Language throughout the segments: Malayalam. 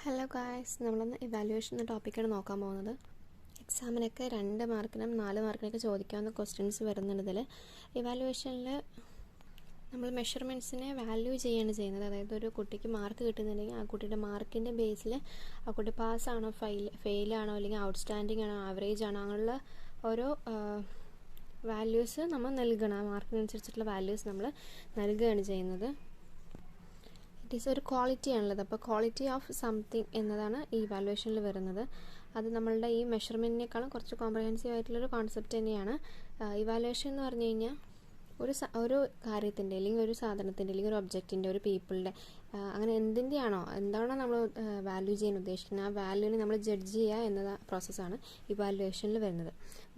ഹലോ ഗായ്സ്, നമ്മളിന്ന് ഇവാലുവേഷൻ എന്ന ടോപ്പിക്കാണ് നോക്കാൻ പോകുന്നത്. എക്സാമിനൊക്കെ 2 മാർക്കിനും 4 മാർക്കിനൊക്കെ ചോദിക്കാവുന്ന ക്വസ്റ്റ്യൻസ് വരുന്നുണ്ട്. ഇതിൽ ഇവാലുവേഷനിൽ നമ്മൾ മെഷർമെൻറ്റ്സിനെ വാല്യൂ ചെയ്യുകയാണ് ചെയ്യുന്നത്. അതായത് ഒരു കുട്ടിക്ക് മാർക്ക് കിട്ടുന്നുണ്ടെങ്കിൽ ആ കുട്ടിയുടെ മാർക്കിൻ്റെ ബേസിൽ ആ കുട്ടി പാസ്സാണോ ഫെയിലാണോ അല്ലെങ്കിൽ ഔട്ട്സ്റ്റാൻഡിംഗ് ആണോ ആവറേജ് ആണോ അങ്ങനെയുള്ള ഓരോ വാല്യൂസ് നമ്മൾ നൽകണം. ആ മാർക്കിനനുസരിച്ചിട്ടുള്ള വാല്യൂസ് നമ്മൾ നൽകുകയാണ് ചെയ്യുന്നത്. ഇറ്റ് ഈസ് ഒരു ക്വാളിറ്റി ആണുള്ളത്. അപ്പോൾ ക്വാളിറ്റി ഓഫ് സംതിങ് എന്നതാണ് ഈ ഇവാലുവേഷനിൽ വരുന്നത്. അത് നമ്മളുടെ ഈ മെഷർമെൻറ്റിനേക്കാളും കുറച്ച് കോംപ്രഹെൻസീവ് ആയിട്ടുള്ളൊരു കോൺസെപ്റ്റ് തന്നെയാണ്. ഇവാലുവേഷൻ എന്ന് പറഞ്ഞു കഴിഞ്ഞാൽ ഒരു കാര്യത്തിൻ്റെ അല്ലെങ്കിൽ ഒരു സാധനത്തിൻ്റെ അല്ലെങ്കിൽ ഒരു ഒബ്ജക്റ്റിൻ്റെ ഒരു പീപ്പിളിൻ്റെ അങ്ങനെ എന്താണോ നമ്മൾ വാല്യൂ ചെയ്യാൻ ഉദ്ദേശിക്കുന്നത് ആ വാല്യൂവിനെ നമ്മൾ ജഡ്ജ് ചെയ്യുക എന്ന പ്രോസസ്സാണ് ഇവാലുവേഷനിൽ വരുന്നത്.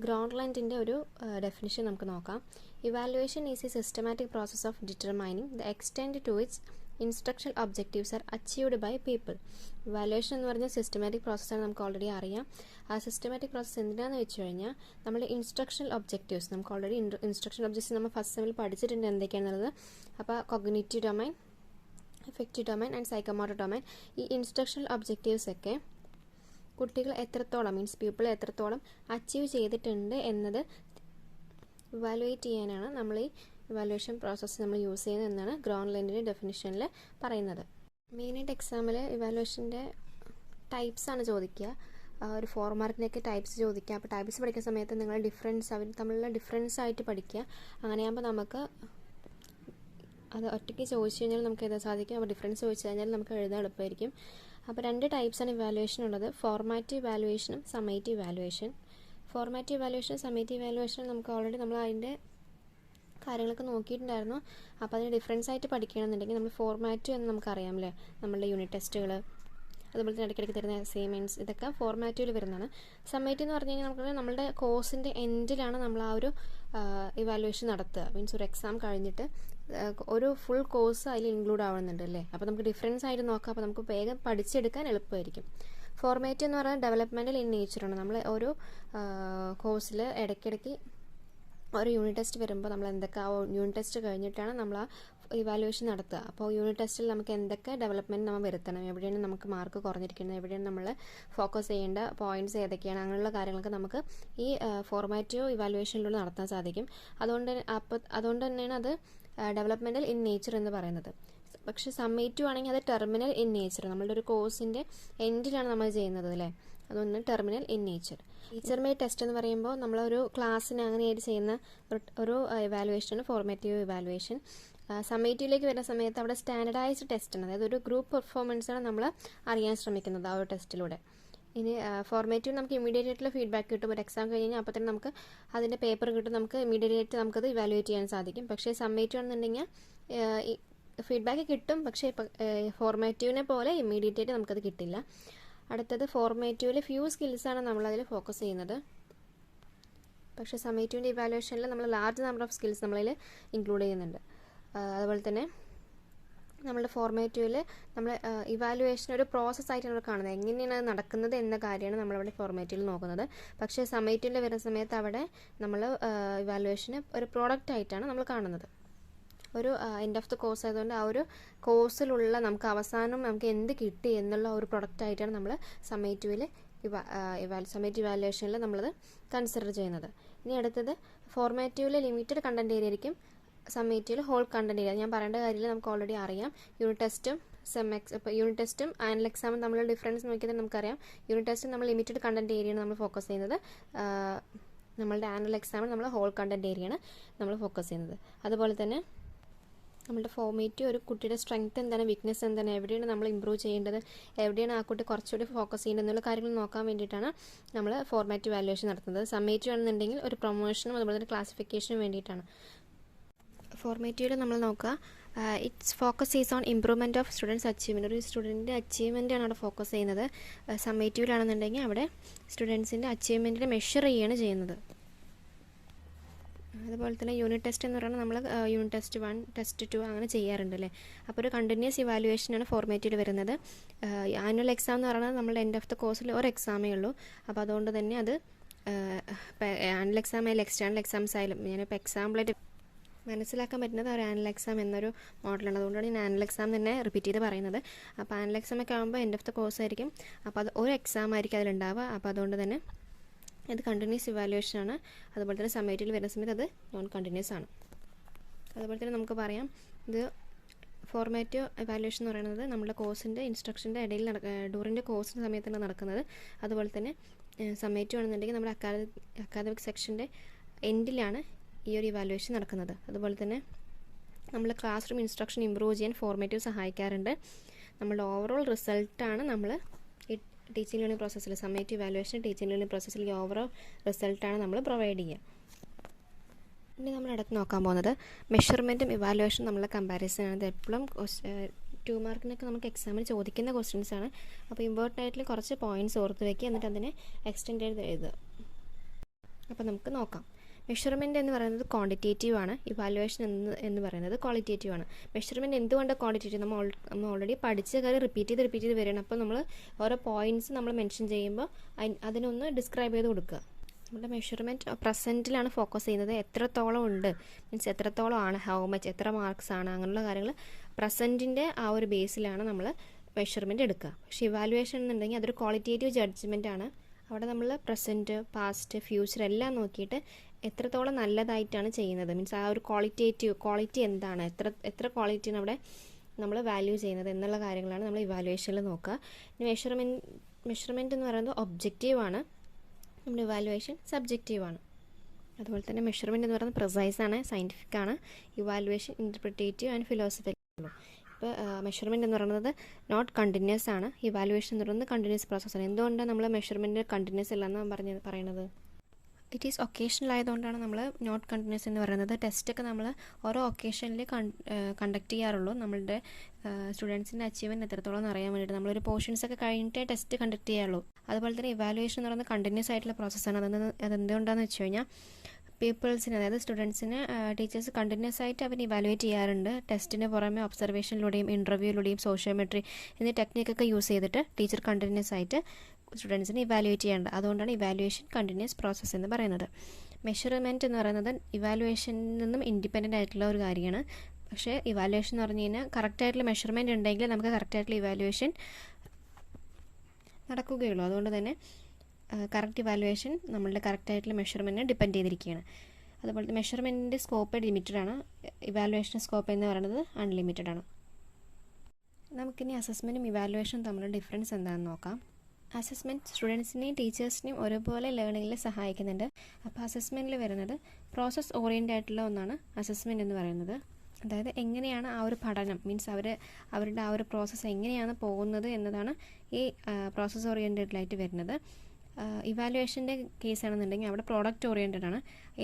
ഗ്രൗണ്ട്ലാൻഡിൻ്റെ ഒരു ഡെഫിനിഷൻ നമുക്ക് നോക്കാം. Evaluation is a systematic process of determining the extend to which instructional objectives are achieved by people. Evaluation എന്ന് പറഞ്ഞാൽ സിസ്റ്റമാറ്റിക് പ്രോസസ്സാണ്, നമുക്ക് ഓൾറെഡി അറിയാം. ആ സിസ്റ്റമാറ്റിക് പ്രോസസ്സ് എന്തിനാണെന്ന് വെച്ച് കഴിഞ്ഞാൽ നമ്മുടെ ഇൻസ്ട്രക്ഷണൽ ഒബ്ജക്റ്റീവ്സ് നമുക്ക് ഓൾറെഡി ഇൻസ്ട്രക്ഷണൽ ഒബ്ജക്റ്റീവ്സ് നമ്മൾ ഫസ്റ്റ് സെമ്മിൽ പഠിച്ചിട്ടുണ്ട് എന്തൊക്കെയാണെന്നുള്ളത്. അപ്പോൾ cognitive domain, effective domain and psychomotor domain, ഈ ഇൻസ്ട്രക്ഷണൽ ഒബ്ജക്റ്റീവ്സ് ഒക്കെ കുട്ടികൾ എത്രത്തോളം പീപ്പിൾ എത്രത്തോളം അച്ചീവ് ചെയ്തിട്ടുണ്ട് എന്നത് ഇവാലുവേറ്റ് ചെയ്യാനാണ് നമ്മൾ ഈ ഇവാലുവേഷൻ പ്രോസസ്സ് നമ്മൾ യൂസ് ചെയ്യുന്നത് എന്നാണ് ഗ്രൗണ്ട്ലാൻഡിൻ്റെ ഡെഫിനിഷനിൽ പറയുന്നത്. മെയിനായിട്ട് എക്സാമിൽ ഇവാലുവേഷൻ്റെ ടൈപ്സാണ് ചോദിക്കുക. ഒരു 4 മാർക്കിനൊക്കെ ടൈപ്സ് ചോദിക്കുക. അപ്പോൾ ടൈപ്സ് പഠിക്കുന്ന സമയത്ത് നിങ്ങൾ അവർ തമ്മിലുള്ള ഡിഫറൻസ് ആയിട്ട് പഠിക്കുക. അങ്ങനെയാകുമ്പോൾ നമുക്ക് അത് ഒറ്റയ്ക്ക് ചോദിച്ചു കഴിഞ്ഞാൽ നമുക്ക് എഴുതാൻ സാധിക്കും. അപ്പോൾ ഡിഫറൻസ് ചോദിച്ചു കഴിഞ്ഞാൽ നമുക്ക് എഴുതാൻ എളുപ്പമായിരിക്കും. അപ്പോൾ 2 ടൈപ്സാണ് ഇവാലുവേഷൻ ഉള്ളത്. ഫോർമാറ്റീവ് ഇവാലുവേഷനും summative evaluation. Formative evaluation summative evaluation നമുക്ക് ഓൾറെഡി നമ്മൾ അതിൻ്റെ കാര്യങ്ങളൊക്കെ നോക്കിയിട്ടുണ്ടായിരുന്നു. അപ്പോൾ അതിന് ഡിഫറൻസ് ആയിട്ട് പഠിക്കണമെന്നുണ്ടെങ്കിൽ നമ്മൾ ഫോർമാറ്റീവ് എന്ന് നമുക്കറിയാമല്ലേ, നമ്മളുടെ യൂണിറ്റ് ടെസ്റ്റുകൾ അതുപോലെ തന്നെ ഇടയ്ക്കിടയ്ക്ക് തരുന്ന അസൈൻമെൻറ്റ്സ് ഇതൊക്കെ ഫോർമാറ്റീവിൽ വരുന്നതാണ്. സമ്മേറ്റീവ് എന്ന് പറഞ്ഞു കഴിഞ്ഞാൽ നമ്മുടെ കോഴ്സിൻ്റെ എൻഡിലാണ് നമ്മൾ ആ ഒരു ഇവാലുവേഷൻ നടത്തുക. മീൻസ് ഒരു എക്സാം കഴിഞ്ഞിട്ട് ഒരു ഫുൾ കോഴ്സ് അതിൽ ഇൻക്ലൂഡ് ആവുന്നുണ്ട് അല്ലേ. അപ്പോൾ നമുക്ക് ഡിഫറൻസ് ആയിട്ട് നോക്കാം. അപ്പോൾ നമുക്ക് വേഗം പഠിച്ചെടുക്കാൻ എളുപ്പമായിരിക്കും. ഫോർമാറ്റീവ് എന്ന് പറഞ്ഞാൽ ഡെവലപ്മെൻറ്റൽ ഇൻ നേച്ചറാണ്. നമ്മൾ ഓരോ കോഴ്സിൽ ഇടയ്ക്കിടയ്ക്ക് ഒരു യൂണിറ്റ് ടെസ്റ്റ് വരുമ്പോൾ നമ്മൾ എന്തൊക്കെ ആ യൂണിറ്റ് ടെസ്റ്റ് കഴിഞ്ഞിട്ടാണ് നമ്മൾ ആ ഇവാലുവേഷൻ നടത്തുക. അപ്പോൾ യൂണിറ്റ് ടെസ്റ്റിൽ നമുക്ക് എന്തൊക്കെ ഡെവലപ്മെൻറ്റ് നമ്മൾ വരുത്തണം, എവിടെയാണ് നമുക്ക് മാർക്ക് കുറഞ്ഞിരിക്കുന്നത്, എവിടെയാണ് നമ്മൾ ഫോക്കസ് ചെയ്യേണ്ട പോയിൻറ്റ്സ് ഏതൊക്കെയാണ്, അങ്ങനെയുള്ള കാര്യങ്ങളൊക്കെ നമുക്ക് ഈ ഫോർമാറ്റീവ് ഇവാലുവേഷനിലൂടെ നടത്താൻ സാധിക്കും. അതുകൊണ്ട് തന്നെയാണ് അത് ഡെവലപ്മെൻറ്റൽ ഇൻ നേച്ചർ എന്ന് പറയുന്നത്. പക്ഷേ സമ്മേറ്റീവ് ആണെങ്കിൽ അത് ടെർമിനൽ ഇൻ നേച്ചർ, നമ്മളുടെ ഒരു കോഴ്സിൻ്റെ എൻഡിലാണ് നമ്മൾ ചെയ്യുന്നത് അല്ലേ. അതുകൊണ്ട് terminal in nature. Teacher made test എന്ന് പറയുമ്പോൾ നമ്മളൊരു ക്ലാസ്സിന് അങ്ങനെയായിട്ട് ചെയ്യുന്ന ഒരു ഇവാലുവേഷനാണ് ഫോർമാറ്റീവ് ഇവാലുവേഷൻ. സമ്മേറ്റീവിലേക്ക് വരുന്ന സമയത്ത് അവിടെ സ്റ്റാൻഡർഡൈസ്ഡ് ടെസ്റ്റാണ്, അതായത് ഒരു ഗ്രൂപ്പ് പെർഫോമൻസാണ് നമ്മൾ അറിയാൻ ശ്രമിക്കുന്നത് ആ ഒരു ടെസ്റ്റിലൂടെ. ഇനി ഫോർമാറ്റീവ് നമുക്ക് ഇമീഡിയറ്റ് ആയിട്ടുള്ള ഫീഡ്ബാക്ക് കിട്ടും. ഒരു എക്സാം കഴിഞ്ഞ് കഴിഞ്ഞാൽ അപ്പോൾ തന്നെ നമുക്ക് അതിൻ്റെ പേപ്പർ കിട്ടും, നമുക്ക് ഇമീഡിയറ്റ് ആയിട്ട് നമുക്കത് ഇവാലുവേറ്റ് ചെയ്യാൻ സാധിക്കും. പക്ഷേ സമ്മേറ്റീവ് ആണെന്നുണ്ടെങ്കിൽ ഫീഡ്ബാക്ക് കിട്ടും, പക്ഷേ ഫോർമാറ്റീവിനെ പോലെ ഇമീഡിയറ്റ് ആയിട്ട് നമുക്കത് കിട്ടില്ല. അടുത്തത് ഫോർമാറ്റീവിൽ ഫ്യൂ സ്കിൽസാണ് നമ്മളതിൽ ഫോക്കസ് ചെയ്യുന്നത്. പക്ഷേ സമ്മേറ്റീവിൻ്റെ ഇവാലുവേഷനിൽ നമ്മൾ ലാർജ് നമ്പർ ഓഫ് സ്കിൽസ് നമ്മളതിൽ ഇൻക്ലൂഡ് ചെയ്യുന്നുണ്ട്. അതുപോലെ തന്നെ നമ്മളുടെ ഫോർമാറ്റീവിൽ നമ്മൾ ഇവാലുവേഷൻ ഒരു പ്രോസസ്സായിട്ട് നമ്മൾ കാണുന്നത്, എങ്ങനെയാണ് അത് നടക്കുന്നത് എന്ന കാര്യമാണ് നമ്മളവിടെ ഫോർമാറ്റീവിൽ നോക്കുന്നത്. പക്ഷേ സമ്മേറ്റീവിൽ വരുന്ന സമയത്ത് അവിടെ നമ്മൾ ഇവാലുവേഷന് ഒരു പ്രോഡക്റ്റ് ആയിട്ടാണ് നമ്മൾ കാണുന്നത്. ഒരു എൻഡ് ഓഫ് ദ കോഴ്സ് ആയതുകൊണ്ട് ആ ഒരു കോഴ്സിലുള്ള നമുക്ക് അവസാനം നമുക്ക് എന്ത് കിട്ടി എന്നുള്ള ഒരു പ്രൊഡക്റ്റ് ആയിട്ടാണ് നമ്മൾ സമ്മേറ്റീവ് ഇവാലുവേഷനിൽ നമ്മളത് കൺസിഡർ ചെയ്യുന്നത്. ഇനി അടുത്തത് ഫോർമാറ്റീവിൽ ലിമിറ്റഡ് കണ്ടൻറ് ഏരിയ ആയിരിക്കും, സമ്മേറ്റീവിൽ ഹോൾ കണ്ടൻറ് ഏരിയ. ഞാൻ പറയേണ്ട കാര്യമില്ല, നമുക്ക് ഓൾറെഡി അറിയാം. യൂണിറ്റ് ടെസ്റ്റും ആനുവൽ എക്സാമും തമ്മിലുള്ള ഡിഫറൻസ് നോക്കിയാൽ നമുക്കറിയാം. യൂണിറ്റ് ടെസ്റ്റ് നമ്മൾ ലിമിറ്റഡ് കണ്ടൻറ് ഏരിയയാണ് നമ്മൾ ഫോക്കസ് ചെയ്യുന്നത്. നമ്മളുടെ ആനുവൽ എക്സാമിൽ നമ്മൾ ഹോൾ കണ്ടൻറ് ഏരിയയാണ് നമ്മൾ ഫോക്കസ് ചെയ്യുന്നത്. അതുപോലെ തന്നെ നമ്മുടെ ഫോർമാറ്റീവ് ഒരു കുട്ടിയുടെ സ്ട്രെങ്ത് എന്താണ്, വീക്ക്നെസ് എന്താണ്, എവിടെയാണ് നമ്മൾ ഇമ്പ്രൂവ് ചെയ്യേണ്ടത്, എവിടെയാണ് ആ കുട്ടി കുറച്ചുകൂടി ഫോക്കസ് ചെയ്യേണ്ടത് എന്നുള്ള കാര്യങ്ങൾ നോക്കാൻ വേണ്ടിയിട്ടാണ് നമ്മൾ ഫോർമാറ്റീവ് വാല്യുവേഷൻ നടത്തുന്നത്. സമ്മേറ്റീവ് ആണെന്നുണ്ടെങ്കിൽ ഒരു പ്രൊമോഷനും അതുപോലെ തന്നെ ക്ലാസിഫിക്കേഷനും വേണ്ടിയിട്ടാണ്. ഫോർമാറ്റീവിൽ നമ്മൾ നോക്കുക, it's focus is on improvement of students achievement. ഒരു സ്റ്റുഡൻറ്റിൻ്റെ അച്ചീവ്മെൻറ്റാണ് അവിടെ ഫോക്കസ് ചെയ്യുന്നത്. സമ്മേറ്റീവിലാണെന്നുണ്ടെങ്കിൽ അവിടെ സ്റ്റുഡൻസിൻ്റെ അച്ചീവ്മെൻറ്റിനെ മെഷർ ചെയ്യുകയാണ് ചെയ്യുന്നത്. അതുപോലെ തന്നെ യൂണിറ്റ് ടെസ്റ്റ് എന്ന് പറയുന്നത് നമ്മൾ യൂണിറ്റ് ടെസ്റ്റ് 1, ടെസ്റ്റ് 2 അങ്ങനെ ചെയ്യാറുണ്ട് അല്ലേ. അപ്പോൾ ഒരു കണ്ടിന്യൂസ് ഇവാലുവേഷനാണ് ഫോർമാറ്റീവിൽ വരുന്നത്. ആനുവൽ എക്സാം എന്ന് പറയുന്നത് നമ്മുടെ എൻഡ് ഓഫ് ദ കോഴ്സിൽ ഒരു എക്സാമേ ഉള്ളൂ. അപ്പോൾ അതുകൊണ്ട് തന്നെ അത് ആനുവൽ എക്സാം ആയാലും എക്സ്റ്റേണൽ എക്സാംസ് ആയാലും ഞാനിപ്പോൾ എക്സാമ്പിളായിട്ട് മനസ്സിലാക്കാൻ പറ്റുന്നത് ഒരു ആനുവൽ എക്സാം എന്നൊരു മോഡലാണ്. അതുകൊണ്ടാണ് ഞാൻ ആനുവൽ എക്സാം തന്നെ റിപ്പീറ്റ് ചെയ്ത് പറയുന്നത്. അപ്പോൾ ആനുവൽ എക്സാം ഒക്കെ ആകുമ്പോൾ എൻഡ് ഓഫ് ദ കോഴ്സ് ആയിരിക്കും. അപ്പോൾ അത് ഒരു എക്സാം ആയിരിക്കും അതിലുണ്ടാവുക. അപ്പോൾ അതുകൊണ്ട് തന്നെ ഇത് കണ്ടിന്യൂസ് ഇവാലുവേഷൻ ആണ്. അതുപോലെ തന്നെ സമ്മേറ്റീവിൽ വരുന്ന സമയത്ത് അത് നോൺ കണ്ടിന്യൂസ് ആണ്. അതുപോലെ തന്നെ നമുക്ക് പറയാം, ഇത് ഫോർമാറ്റീവ് ഇവാലുവേഷൻ എന്ന് പറയുന്നത് നമ്മുടെ കോഴ്സിൻ്റെ ഇൻസ്ട്രക്ഷൻ്റെ ഇടയിൽ ഡ്യൂറിൻ്റെ കോഴ്സിൻ്റെ സമയത്താണ് നടക്കുന്നത്. അതുപോലെ തന്നെ സമ്മേറ്റീവ് ആണെന്നുണ്ടെങ്കിൽ നമ്മുടെ അക്കാദമിക് സെക്ഷൻ്റെ എൻഡിലാണ് ഈ ഒരു ഇവാലുവേഷൻ നടക്കുന്നത്. അതുപോലെ തന്നെ നമ്മൾ ക്ലാസ് റൂം ഇൻസ്ട്രക്ഷൻ ഇമ്പ്രൂവ് ചെയ്യാൻ ഫോർമാറ്റീവ് സഹായിക്കാറുണ്ട്. നമ്മുടെ ഓവറോൾ റിസൾട്ടാണ് നമ്മൾ ഈ ടീച്ചിങ് ലേണിംഗ് പ്രോസസ്സിൽ സമ്മേറ്റീവ് ഇവാലുവേഷൻ ടീച്ചിങ് ലേണിംഗ് പ്രോസസ്സിൽ ഈ ഓവറോൾ റിസൾട്ടാണ് നമ്മൾ പ്രൊവൈഡ് ചെയ്യുക. ഇനി നമ്മൾ അടുത്ത് നോക്കാൻ പോകുന്നത് മെഷർമെൻറ്റും ഇവാലുവേഷനും നമ്മളുടെ കമ്പാരിസൺ ആണ്. ഇത് എപ്പോഴും 2 മാർക്കിനൊക്കെ നമുക്ക് എക്സാമിന് ചോദിക്കുന്ന ക്വസ്റ്റ്യൻസ് ആണ്. അപ്പോൾ ഇമ്പോർട്ടൻ്റ് ആയിട്ടുള്ള കുറച്ച് പോയിൻറ്റ്സ് ഓർത്ത് വയ്ക്കുക, എന്നിട്ട് അതിനെ എക്സ്റ്റെൻഡ് ചെയ്ത് എഴുതുക. അപ്പോൾ നമുക്ക് നോക്കാം. മെഷർമെൻറ്റ് എന്ന് പറയുന്നത് ക്വാണ്ടിറ്റേറ്റീവ് ആണ്. ഇവാലുവേഷൻ എന്ന് പറയുന്നത് ക്വാളിറ്റേറ്റീവ് ആണ്. മെഷർമെൻറ്റ് എന്തുകൊണ്ട് ക്വാണ്ടിറ്റേറ്റീവ്? നമ്മൾ ഓൾറെഡി പഠിച്ച കാര്യം റിപ്പീറ്റ് ചെയ്ത് വരികയാണ്. അപ്പോൾ നമ്മൾ ഓരോ പോയിൻറ്റ്സ് നമ്മൾ മെൻഷൻ ചെയ്യുമ്പോൾ അതിനൊന്ന് ഡിസ്ക്രൈബ് ചെയ്ത് കൊടുക്കുക. നമ്മുടെ മെഷർമെൻറ്റ് പ്രസൻറ്റിലാണ് ഫോക്കസ് ചെയ്യുന്നത്. എത്രത്തോളം ഉണ്ട്, മീൻസ് എത്രത്തോളം ആണ്, ഹൗ മച്ച്, എത്ര മാർക്സ് ആണ്, അങ്ങനെയുള്ള കാര്യങ്ങൾ പ്രസൻറ്റിൻ്റെ ആ ഒരു ബേസിലാണ് നമ്മൾ മെഷർമെൻറ്റ് എടുക്കുക. പക്ഷേ ഇവാലുവേഷൻ എന്നുണ്ടെങ്കിൽ അതൊരു ക്വാളിറ്റേറ്റീവ് ജഡ്ജ്മെൻ്റ് ആണ്. അവിടെ നമ്മൾ പ്രസൻറ്റ്, പാസ്റ്റ്, ഫ്യൂച്ചർ എല്ലാം നോക്കിയിട്ട് എത്രത്തോളം നല്ലതായിട്ടാണ് ചെയ്യുന്നത്, മീൻസ് ആ ഒരു ക്വാളിറ്റി എന്താണ്, എത്ര ക്വാളിറ്റിയാണ് അവിടെ നമ്മൾ വാല്യൂ ചെയ്യുന്നത് എന്നുള്ള കാര്യങ്ങളാണ് നമ്മൾ ഇവാലുവേഷനിൽ നോക്കുക. ഇനി മെഷർമെൻറ്റ് എന്ന് പറയുന്നത് ഒബ്ജക്റ്റീവാണ്, നമ്മുടെ ഇവാലുവേഷൻ സബ്ജക്റ്റീവാണ്. അതുപോലെ തന്നെ മെഷർമെൻറ്റ് എന്ന് പറയുന്നത് പ്രിസൈസ് ആണ്, സയൻറ്റിഫിക് ആണ്. Evaluation interpretative and philosophical. ഇപ്പോൾ മെഷർമെൻറ്റ് എന്ന് പറയുന്നത് നോട്ട് കണ്ടിന്യൂസ് ആണ്. ഇവാലുവേഷൻ എന്ന് പറയുന്നത് കണ്ടിന്യൂസ് പ്രോസസ്സാണ്. എന്തുകൊണ്ടാണ് നമ്മൾ മെഷർമെൻറ്റ് കണ്ടിന്യൂസ് അല്ലെന്ന് പറയുന്നത്? ഇറ്റ് ഈസ് ഒക്കേഷണൽ ആയതുകൊണ്ടാണ് നമ്മൾ നോട്ട് കണ്ടിന്യൂസ് എന്ന് പറയുന്നത്. ടെസ്റ്റൊക്കെ നമ്മൾ ഓരോ ഒക്കേഷനിൽ കണ്ടക്ട് ചെയ്യാറുള്ളൂ. നമ്മളുടെ സ്റ്റുഡൻസിൻ്റെ അച്ചീവ്മെൻറ്റ് എത്രത്തോളം അറിയാൻ വേണ്ടിയിട്ട് നമ്മളൊരു പോർഷൻസൊക്കെ കഴിഞ്ഞിട്ടേ ടെസ്റ്റ് കണ്ടക്ട് ചെയ്യാറുള്ളൂ. അതുപോലെ തന്നെ ഇവാലുവേഷൻ എന്ന് പറയുന്നത് കണ്ടിന്യൂസ് ആയിട്ടുള്ള പ്രോസസ്സാണ്. അതെന്തുകൊണ്ടാണെന്ന് വെച്ച് കഴിഞ്ഞാൽ പീപ്പിൾസിന്, അതായത് സ്റ്റുഡൻസിന് ടീച്ചേഴ്സ് കണ്ടിന്യൂസ് ആയിട്ട് അവർ ഇവാലുവേറ്റ് ചെയ്യാറുണ്ട്. ടെസ്റ്റിന് പുറമെ ഒബ്സർവേഷനിലൂടെയും ഇൻ്റർവ്യൂയിലൂടെയും സോഷ്യോമെട്രി എന്നീ ടെക്നിക്കൊക്കെ യൂസ് ചെയ്തിട്ട് ടീച്ചർ കണ്ടിന്യൂസ് ആയിട്ട് സ്റ്റുഡൻസിനെ ഇവാലുവേറ്റ് ചെയ്യേണ്ടത്. അതുകൊണ്ടാണ് ഇവാലുവേഷൻ കണ്ടിന്യൂസ് പ്രോസസ്സ് എന്ന് പറയുന്നത്. മെഷർമെൻറ്റ് എന്ന് പറയുന്നത് ഇവാലുവേഷനിൽ നിന്നും ഇൻഡിപെൻഡൻ്റ് ആയിട്ടുള്ള ഒരു കാര്യമാണ്. പക്ഷേ ഇവാലുവേഷൻ എന്ന് പറഞ്ഞു കഴിഞ്ഞാൽ കറക്റ്റായിട്ടുള്ള മെഷർമെൻറ്റ് ഉണ്ടെങ്കിൽ നമുക്ക് കറക്റ്റായിട്ടുള്ള ഇവാലുവേഷൻ നടക്കുകയുള്ളൂ. അതുകൊണ്ട് തന്നെ കറക്റ്റ് ഇവാലുവേഷൻ നമ്മളുടെ കറക്റ്റായിട്ടുള്ള മെഷർമെൻറ്റിനെ ഡിപ്പെൻഡ് ചെയ്തിരിക്കുകയാണ്. അതുപോലെ മെഷർമെൻറ്റിൻ്റെ സ്കോപ്പ് ലിമിറ്റഡ് ആണ്. ഇവാലുവേഷൻ സ്കോപ്പ് എന്ന് പറയുന്നത് അൺലിമിറ്റഡ് ആണ്. നമുക്കിനി അസസ്മെൻറ്റും ഇവാലുവേഷനും തമ്മിലുള്ള ഡിഫറൻസ് എന്താണെന്ന് നോക്കാം. അസസ്മെൻറ്റ് സ്റ്റുഡൻസിനെയും ടീച്ചേഴ്സിനെയും ഒരുപോലെ ലേണിങ്ങിൽ സഹായിക്കുന്നുണ്ട്. അപ്പോൾ അസസ്മെൻറ്റിൽ വരുന്നത് പ്രോസസ്സ് ഓറിയൻറ്റഡ് ആയിട്ടുള്ള ഒന്നാണ് അസസ്മെൻറ്റ് എന്ന് പറയുന്നത്. അതായത് എങ്ങനെയാണ് ആ ഒരു പഠനം, മീൻസ് അവരുടെ ആ ഒരു പ്രോസസ്സ് എങ്ങനെയാണ് പോകുന്നത് എന്നതാണ് ഈ പ്രോസസ്സ് ഓറിയൻറ്റഡിലായിട്ട് വരുന്നത്. ഇവാലുവേഷൻ്റെ കേസാണെന്നുണ്ടെങ്കിൽ അവിടെ പ്രോഡക്റ്റ് ഓറിയൻറ്റഡ് ആണ്.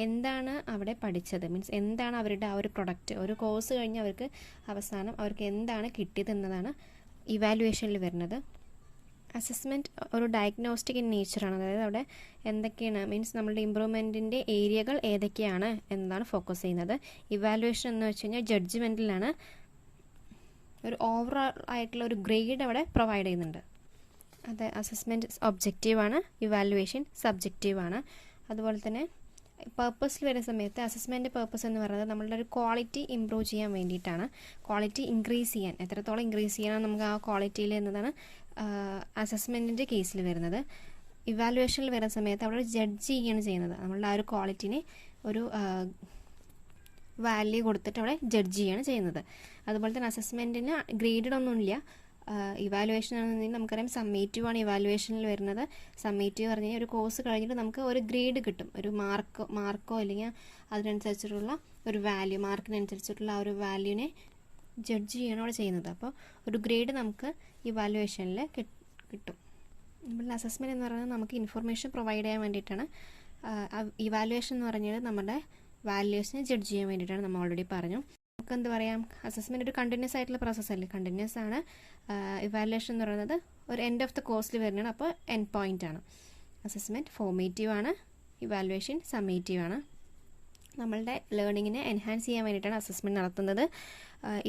എന്താണ് അവിടെ പഠിച്ചത്, മീൻസ് എന്താണ് അവരുടെ ആ ഒരു പ്രൊഡക്റ്റ്, ഒരു കോഴ്സ് കഴിഞ്ഞ് അവസാനം അവർക്ക് എന്താണ് കിട്ടിയത് എന്നതാണ് ഇവാലുവേഷനിൽ വരുന്നത്. അസസ്മെൻറ്റ് ഒരു ഡയഗ്നോസ്റ്റിക് ഇൻ നേച്ചറാണ്. അതായത് അവിടെ എന്തൊക്കെയാണ്, മീൻസ് നമ്മളുടെ ഇമ്പ്രൂവ്മെൻറ്റിൻ്റെ ഏരിയകൾ ഏതൊക്കെയാണ് എന്നതാണ് ഫോക്കസ് ചെയ്യുന്നത്. ഇവാലുവേഷൻ എന്ന് വെച്ച് കഴിഞ്ഞാൽ ജഡ്ജ്മെൻറ്റിലാണ്, ഒരു ഓവറോൾ ആയിട്ടുള്ള ഒരു ഗ്രേഡ് അവിടെ പ്രൊവൈഡ് ചെയ്യുന്നുണ്ട്. അത് അസസ്മെൻറ്റ് ഒബ്ജക്റ്റീവാണ്, ഇവാലുവേഷൻ സബ്ജക്റ്റീവാണ്. അതുപോലെ തന്നെ പർപ്പസിൽ വരുന്ന സമയത്ത് അസസ്മെൻറ്റ് പർപ്പസ് എന്ന് പറയുന്നത് നമ്മളുടെ ഒരു ക്വാളിറ്റി ഇമ്പ്രൂവ് ചെയ്യാൻ വേണ്ടിയിട്ടാണ്. ക്വാളിറ്റി ഇൻക്രീസ് ചെയ്യാൻ, എത്രത്തോളം ഇൻക്രീസ് ചെയ്യാനാണ് നമുക്ക് ആ ക്വാളിറ്റിയിൽ എന്നതാണ് അസസ്മെൻറ്റിൻ്റെ കേസിൽ വരുന്നത്. ഇവാലുവേഷനിൽ വരുന്ന സമയത്ത് അവിടെ ജഡ്ജ് ചെയ്യുകയാണ് ചെയ്യുന്നത്. നമ്മളുടെ ആ ഒരു ക്വാളിറ്റിനെ ഒരു വാല്യൂ കൊടുത്തിട്ട് അവിടെ ജഡ്ജ് ചെയ്യുകയാണ് ചെയ്യുന്നത്. അതുപോലെ തന്നെ അസസ്മെൻറ്റിന് ഗ്രേഡഡ് ഒന്നുമില്ല. ഇവാലുവേഷൻ ആണെന്നുണ്ടെങ്കിൽ നമുക്കറിയാം സമ്മേറ്റീവ് ആണ് ഇവാലുവേഷനിൽ വരുന്നത്. സമ്മേറ്റീവ് പറഞ്ഞു കഴിഞ്ഞാൽ ഒരു കോഴ്സ് കഴിഞ്ഞിട്ട് നമുക്ക് ഒരു ഗ്രേഡ് കിട്ടും, ഒരു മാർക്കോ അല്ലെങ്കിൽ അതിനനുസരിച്ചിട്ടുള്ള ഒരു വാല്യൂ, മാർക്കിനനുസരിച്ചിട്ടുള്ള ആ ഒരു വാല്യൂവിനെ ജഡ്ജ് ചെയ്യണം അവിടെ ചെയ്യുന്നത്. അപ്പോൾ ഒരു ഗ്രേഡ് നമുക്ക് ഇവാലുവേഷനിൽ കിട്ടും. നമ്മളുടെ അസസ്മെൻറ്റ് എന്ന് പറയുന്നത് നമുക്ക് ഇൻഫർമേഷൻ പ്രൊവൈഡ് ചെയ്യാൻ വേണ്ടിയിട്ടാണ്. ഇവാലുവേഷൻ എന്ന് പറഞ്ഞാൽ നമ്മുടെ വാല്യൂസിനെ ജഡ്ജ് ചെയ്യാൻ വേണ്ടിയിട്ടാണ്, നമ്മൾ ഓൾറെഡി പറഞ്ഞു. നമുക്ക് എന്ത് പറയാം, അസസ്മെൻറ്റ് ഒരു കണ്ടിന്യൂസ് ആയിട്ടുള്ള പ്രോസസ്സല്ലേ, കണ്ടിന്യൂസ് ആണ്. ഇവാലുവേഷൻ എന്ന് പറയുന്നത് ഒരു എൻഡ് ഓഫ് ദ കോഴ്സിൽ വരുന്നതാണ്, അപ്പോൾ എൻഡ് പോയിൻ്റ് ആണ്. അസസ്മെൻറ്റ് ഫോർമേറ്റീവ് ആണ്, ഇവാലുവേഷൻ സമ്മേറ്റീവ് ആണ്. നമ്മളുടെ ലേണിങ്ങിനെ എൻഹാൻസ് ചെയ്യാൻ വേണ്ടിയിട്ടാണ് അസസ്മെൻറ്റ് നടത്തുന്നത്.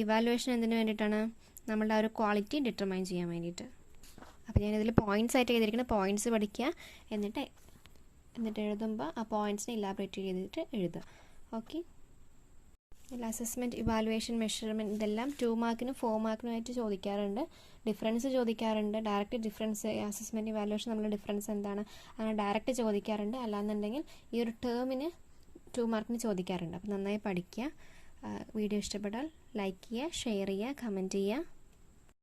ഇവാലുവേഷൻ എന്തിനു വേണ്ടിയിട്ടാണ്, നമ്മളുടെ ആ ഒരു ക്വാളിറ്റി ഡിറ്റർമൈൻ ചെയ്യാൻ വേണ്ടിയിട്ട്. അപ്പോൾ ഞാനിതിൽ പോയിൻറ്റ്സ് ആയിട്ട് ചെയ്തിരിക്കുന്നത് പോയിൻറ്റ്സ് പഠിക്കുക, എന്നിട്ട് എഴുതുമ്പോൾ ആ പോയിൻറ്റ്സിനെ ഇലാബറേറ്റ് ചെയ്തിട്ട് എഴുതുക. ഓക്കെ. അസസ്മെൻറ്റ്, ഇവാലുവേഷൻ, മെഷർമെൻറ്റ് ഇതെല്ലാം 2 മാർക്കിനും 4 മാർക്കിനുമായിട്ട് ചോദിക്കാറുണ്ട്. ഡിഫറൻസ് ചോദിക്കാറുണ്ട്. ഡയറക്റ്റ് ഡിഫറൻസ്, അസസ്മെൻറ്റ് ഇവാലുവേഷൻ തമ്മിലുള്ള ഡിഫറൻസ് എന്താണ്, അങ്ങനെ ഡയറക്റ്റ് ചോദിക്കാറുണ്ട്. അല്ലാന്നുണ്ടെങ്കിൽ ഈ ഒരു ടേമിന് 2 മാർക്കിന് ചോദിക്കാറുണ്ട്. അപ്പോൾ നന്നായി പഠിക്കുക. വീഡിയോ ഇഷ്ടപ്പെട്ടാൽ ലൈക്ക് ചെയ്യുക, ഷെയർ ചെയ്യുക, കമൻറ്റ് ചെയ്യുക.